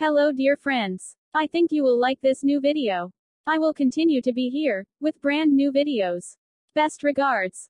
Hello dear friends. I think you will like this new video. I will continue to be here, with brand new videos. Best regards.